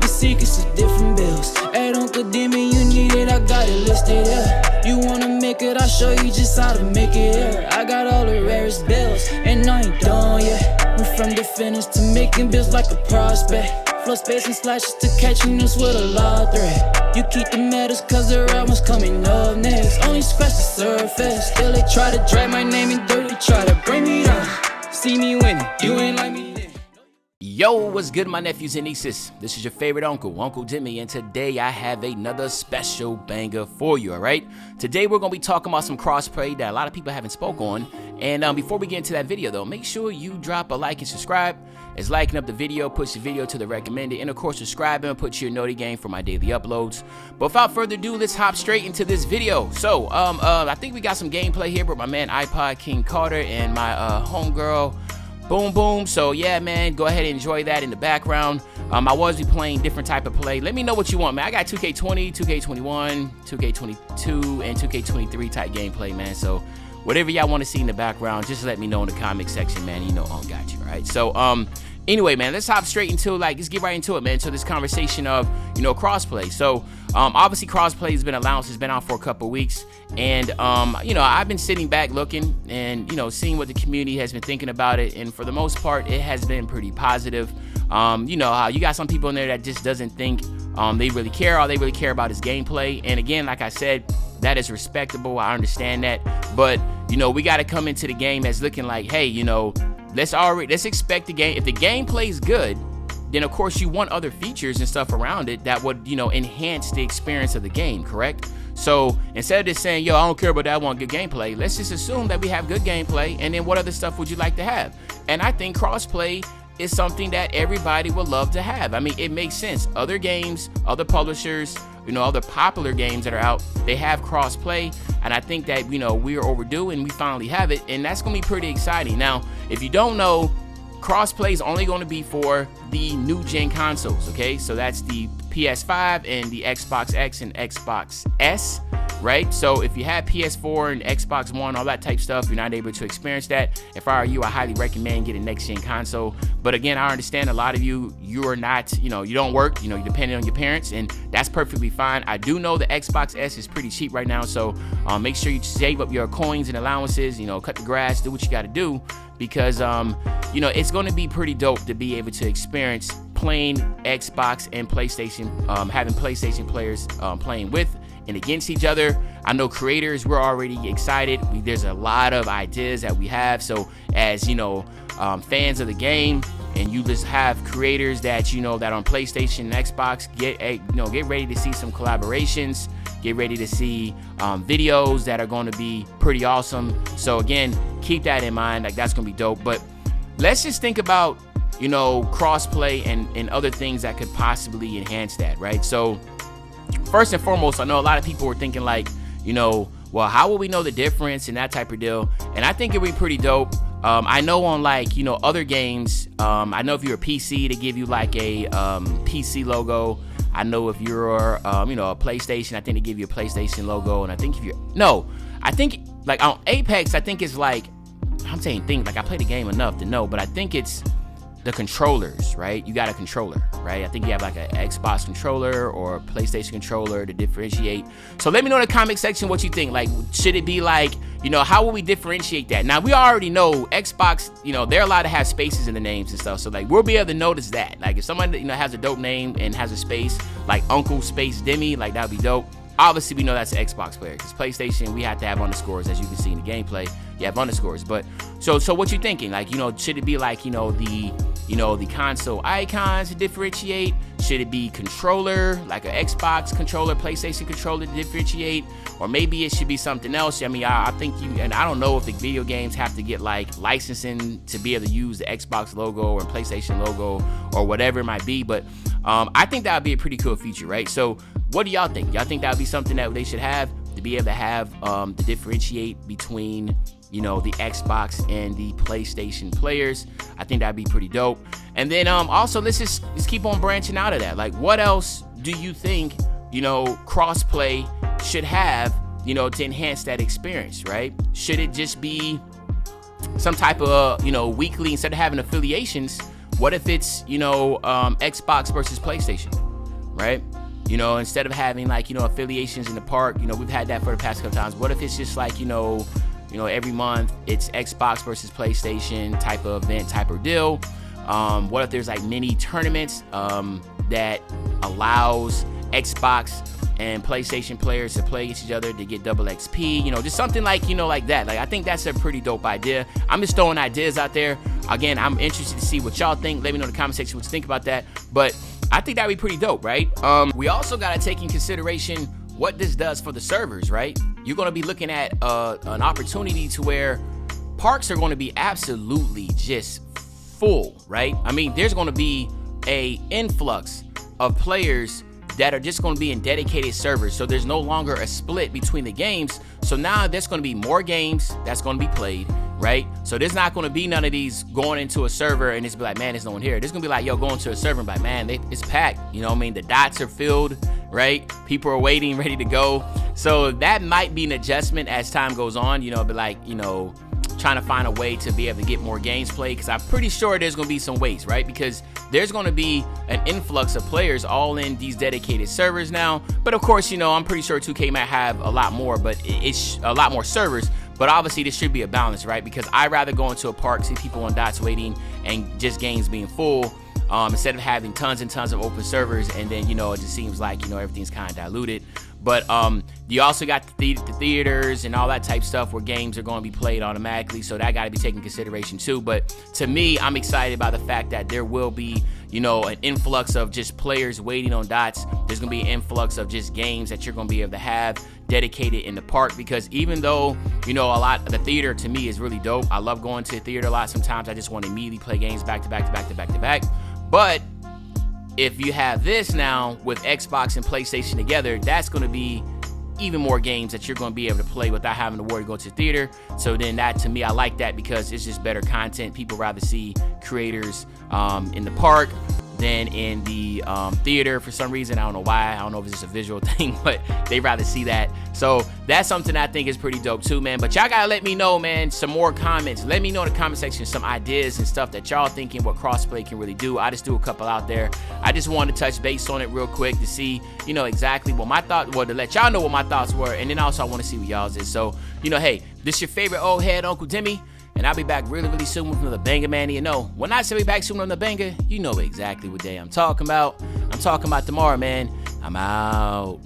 keeping secrets of different bills. Hey, don't condemn me, you need it, I got it listed here. You wanna make it, I'll show you just how to make it here. I got all the rarest bills, and I ain't done yet. Went from the finish to making bills like a prospect. Flow space and slashes to catching us with a lot of threat. You keep the medals cause the right one's coming up next. Only scratch the surface, still they try to drag my name in dirt. They try to bring me down, see me winning, you ain't like me then. Yo, what's good, my nephews and nieces? This is your favorite uncle, Uncle Jimmy, and today I have another special banger for you, all right? Today we're going to be talking about some crossplay that a lot of people haven't spoke on. And before we get into that video, though, make sure you drop a like and subscribe. As liking up the video puts the video to the recommended, and of course subscribing puts your noti game for my daily uploads. But without further ado, let's hop straight into this video. So I think we got some gameplay here with my man iPod King Carter and my homegirl Boom Boom. So yeah, man, go ahead and enjoy that in the background. I was be playing different type of play. Let me know what you want, man. I got 2K20, 2K21, 2K22, and 2K23 type gameplay, man. So whatever y'all want to see in the background, just let me know in the comment section, man. You know, I got you, right? So anyway, man, let's hop straight into let's get right into it, man. So this conversation of, you know, crossplay. So obviously crossplay has been announced, it's been out for a couple weeks, and you know, I've been sitting back looking and, you know, seeing what the community has been thinking about it, and for the most part it has been pretty positive. You know how you got some people in there that just doesn't think they really care. All they really care about is gameplay, and again, like I said, that is respectable. I understand that, but you know, we got to come into the game as looking like, hey, you know, let's expect the game. If the gameplay is good, then of course you want other features and stuff around it that would, you know, enhance the experience of the game, correct? So instead of just saying, yo, I don't care about that, I want good gameplay, let's just assume that we have good gameplay, and then what other stuff would you like to have? And I think crossplay is something that everybody would love to have. I mean, it makes sense. Other games, other publishers, you know, other popular games that are out, they have crossplay, and I think that, you know, we're overdue and we finally have it, and that's gonna be pretty exciting. Now, if you don't know, crossplay is only going to be for the new gen consoles, okay? So that's the PS5 and the Xbox X and Xbox S, right? So if you have PS4 and Xbox One, all that type stuff, you're not able to experience that. If I were you, I highly recommend getting a next gen console. But again, I understand a lot of you are not, you know, you don't work, you know, you're dependent on your parents, and that's perfectly fine. I do know the Xbox S is pretty cheap right now, so make sure you save up your coins and allowances, you know, cut the grass, do what you got to do, because you know, it's going to be pretty dope to be able to experience playing Xbox and PlayStation, having PlayStation players playing with and against each other. I know creators, we're already excited. There's a lot of ideas that we have. So as you know, fans of the game, and you just have creators that, you know, that on PlayStation and Xbox, get ready to see some collaborations. Get ready to see videos that are going to be pretty awesome. So again, keep that in mind. Like, that's going to be dope. But let's just think about, you know, crossplay and other things that could possibly enhance that, right? So first and foremost, I know a lot of people were thinking like, you know, well, how will we know the difference and that type of deal? And I think it'd be pretty dope. I know on, like, you know, other games, I know if you're a PC, they give you like a PC logo. I know if you're, you know, a PlayStation, I think they give you a PlayStation logo. And I think if you're, no, I think like on Apex, I think it's like, I'm saying things like I play the game enough to know, but I think it's the controllers, right? You got a controller, right? I think you have like an Xbox controller or a PlayStation controller to differentiate. So let me know in the comment section what you think. Like, should it be like, you know, how will we differentiate that? Now, we already know Xbox, you know, they're allowed to have spaces in the names and stuff. So like, we'll be able to notice that. Like, if someone, you know, has a dope name and has a space, like Uncle Space Demi, like that'd be dope. Obviously, we know that's an Xbox player, because PlayStation, we have to have underscores, as you can see in the gameplay. You have underscores, but so what you thinking? Like, you know, should it be like, you know, the console icons to differentiate? Should it be controller, like an Xbox controller, PlayStation controller to differentiate? Or maybe it should be something else. I mean, I think and I don't know if the video games have to get like licensing to be able to use the Xbox logo or PlayStation logo or whatever it might be, but I think that would be a pretty cool feature, right? So what do y'all think? Y'all think that would be something that they should have, to be able to have to differentiate between, you know, the Xbox and the PlayStation players? I think that'd be pretty dope. And then also, let's keep on branching out of that. Like, what else do you think, you know, crossplay should have, you know, to enhance that experience, right? Should it just be some type of, you know, weekly, instead of having affiliations, what if it's, you know, Xbox versus PlayStation? right? You know, instead of having like, you know, affiliations in the park, you know, we've had that for the past couple times. What if it's just like, you know, every month it's Xbox versus PlayStation type of event, type of deal? What if there's like mini tournaments that allows Xbox and PlayStation players to play against each other to get double XP, you know, just something like, you know, like that. Like, I think that's a pretty dope idea. I'm just throwing ideas out there. Again, I'm interested to see what y'all think. Let me know in the comment section what you think about that. But I think that'd be pretty dope, right? We also gotta take in consideration what this does for the servers, right? You're gonna be looking at an opportunity to where parks are gonna be absolutely just full, right? I mean, there's gonna be a influx of players that are just going to be in dedicated servers. So there's no longer a split between the games. So now there's going to be more games that's going to be played, right? So there's not going to be none of these going into a server and it's be like, man, there's no one here. There's going to be like, yo, going to a server and be like, man, it's packed. You know what I mean? The dots are filled, right? People are waiting, ready to go. So that might be an adjustment as time goes on, you know, be like, you know, trying to find a way to be able to get more games played, because I'm pretty sure there's going to be some waits, right? Because there's going to be an influx of players all in these dedicated servers now. But of course, you know, I'm pretty sure 2K might have a lot more, but it's a lot more servers. But obviously, this should be a balance, right? Because I'd rather go into a park, see people on dots waiting, and just games being full, instead of having tons and tons of open servers, and then, you know, it just seems like, you know, everything's kind of diluted. But you also got the theaters and all that type stuff where games are going to be played automatically, so that got to be taken into consideration too. But to me, I'm excited about the fact that there will be, you know, an influx of just players waiting on dots. There's going to be an influx of just games that you're going to be able to have dedicated in the park, because even though, you know, a lot of the theater to me is really dope. I love going to the theater a lot. Sometimes I just want to immediately play games back to back to back to back to back. But if you have this now with Xbox and PlayStation together, that's going to be even more games that you're going to be able to play without having to worry to go to the theater. So then that, to me, I like that, because it's just better content. People rather see creators in the park than in the theater for some reason. I don't know why. I don't know if it's just a visual thing, but they rather see that. So that's something I think is pretty dope too, man. But y'all gotta let me know, man, some more comments. Let me know in the comment section some ideas and stuff that y'all thinking what crossplay can really do. I just do a couple out there. I just wanted to touch base on it real quick to see, you know, exactly what my thoughts were, to let y'all know what my thoughts were, and then also I want to see what y'all's is. So, you know, hey, this your favorite old head Uncle Demi, and I'll be back really, really soon with another banger, man. You know, when I say we back soon on the banger, you know exactly what day I'm talking about. I'm talking about tomorrow, man. I'm out.